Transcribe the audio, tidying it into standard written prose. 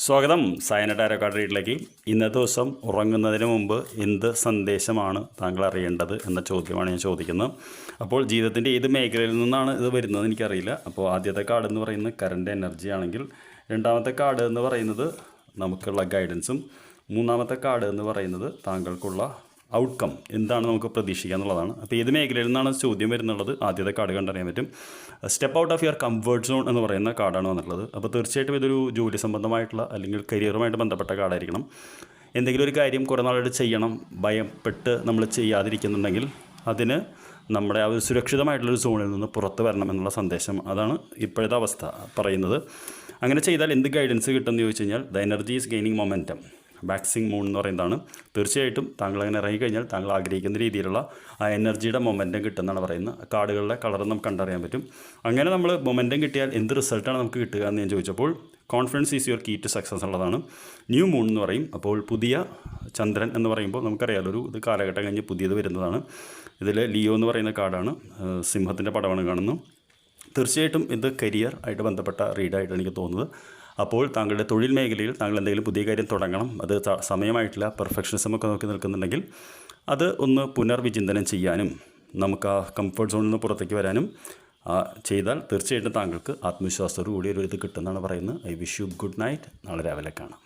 സ്വാഗതം Saina tarot card റീഡിലേക്ക്. ഇന്നത്തെ ദിവസം ഉറങ്ങുന്നതിന് മുമ്പ് എന്ത് സന്ദേശമാണ് താങ്കൾ അറിയേണ്ടത് എന്ന ചോദ്യമാണ് ഞാൻ ചോദിക്കുന്നത്. അപ്പോൾ ജീവിതത്തിൻ്റെ ഏത് മേഖലയിൽ നിന്നാണ് ഇത് വരുന്നത് എനിക്കറിയില്ല. അപ്പോൾ ആദ്യത്തെ കാർഡ് എന്ന് പറയുന്നത് കറണ്ട് എനർജി ആണെങ്കിൽ, രണ്ടാമത്തെ കാർഡ് എന്ന് പറയുന്നത് നമുക്കുള്ള ഗൈഡൻസും, മൂന്നാമത്തെ കാർഡ് എന്ന് പറയുന്നത് താങ്കൾക്കുള്ള ഔട്ട്കം എന്താണ് നമുക്ക് പ്രതീക്ഷിക്കുക എന്നുള്ളതാണ്. അപ്പോൾ ഏത് മേഖലയിൽ നിന്നാണ് ചോദ്യം വരുന്നുള്ളത് ആദ്യത്തെ കാർഡ് കണ്ടറിയാൻ പറ്റും. Step out of your comfort zone എന്ന് പറയുന്ന കാർഡാണ് വന്നിട്ടുള്ളത്. അപ്പോൾ തീർച്ചയായിട്ടും ഇതൊരു ജോലി സംബന്ധമായിട്ടുള്ള അല്ലെങ്കിൽ കരിയറുമായിട്ട് ബന്ധപ്പെട്ട കാർഡായിരിക്കണം. എന്തെങ്കിലും ഒരു കാര്യം കുറേ നാളായിട്ട് ചെയ്യണം, ഭയപ്പെട്ട് നമ്മൾ ചെയ്യാതിരിക്കുന്നുണ്ടെങ്കിൽ അതിന് നമ്മുടെ ആ ഒരു സുരക്ഷിതമായിട്ടുള്ളൊരു സോണിൽ നിന്ന് പുറത്ത് വരണം എന്നുള്ള സന്ദേശം, അതാണ് ഇപ്പോഴത്തെ അവസ്ഥ പറയുന്നത്. അങ്ങനെ ചെയ്താൽ എന്ത് ഗൈഡൻസ് കിട്ടുമെന്ന് ചോദിച്ചു കഴിഞ്ഞാൽ, the energy is gaining momentum, waxing moon എന്ന് പറയുന്നതാണ്. തീർച്ചയായിട്ടും താങ്കൾ അങ്ങനെ ഇറങ്ങിക്കഴിഞ്ഞാൽ താങ്കൾ ആഗ്രഹിക്കുന്ന രീതിയിലുള്ള ആ എനർജിയുടെ മൊമെൻറ്റം കിട്ടുമെന്നാണ് പറയുന്നത്. കാർഡുകളുടെ കളർ നമുക്ക് കണ്ടറിയാൻ പറ്റും. അങ്ങനെ നമ്മൾ മൊമെൻറ്റം കിട്ടിയാൽ എന്ത് റിസൾട്ടാണ് നമുക്ക് കിട്ടുക എന്ന് ഞാൻ ചോദിച്ചപ്പോൾ, confidence is your key to success ഉള്ളതാണ്. ന്യൂ മൂൺ എന്ന് പറയും. അപ്പോൾ പുതിയ ചന്ദ്രൻ എന്ന് പറയുമ്പോൾ നമുക്കറിയാലോ, ഇത് കാലഘട്ടം കഴിഞ്ഞ് പുതിയത് വരുന്നതാണ്. ഇതിൽ ലിയോ എന്ന് പറയുന്ന കാർഡാണ്, സിംഹത്തിൻ്റെ പടമാണ് കാണുന്നു. തീർച്ചയായിട്ടും ഇത് കരിയർ ആയിട്ട് ബന്ധപ്പെട്ട റീഡായിട്ടാണ് എനിക്ക് തോന്നുന്നത്. അപ്പോൾ താങ്കളുടെ തൊഴിൽ മേഖലയിൽ താങ്കൾ എന്തെങ്കിലും പുതിയ കാര്യം തുടങ്ങണം, അത് സമയമായിട്ടില്ല, പെർഫെക്ഷനിസം ഒക്കെ നോക്കി നിൽക്കുന്നുണ്ടെങ്കിൽ അത് ഒന്ന് പുനർവിചിന്തനം ചെയ്യാനും നമുക്ക് ആ കംഫർട്ട് സോണിൽ നിന്ന് പുറത്തേക്ക് വരാനും ചെയ്താൽ തീർച്ചയായിട്ടും താങ്കൾക്ക് ആത്മവിശ്വാസത്തോടു കൂടി ഒരു ഇത് കിട്ടുമെന്നാണ് പറയുന്നത്. I wish you good night. നാളെ രാവിലെ കാണാം.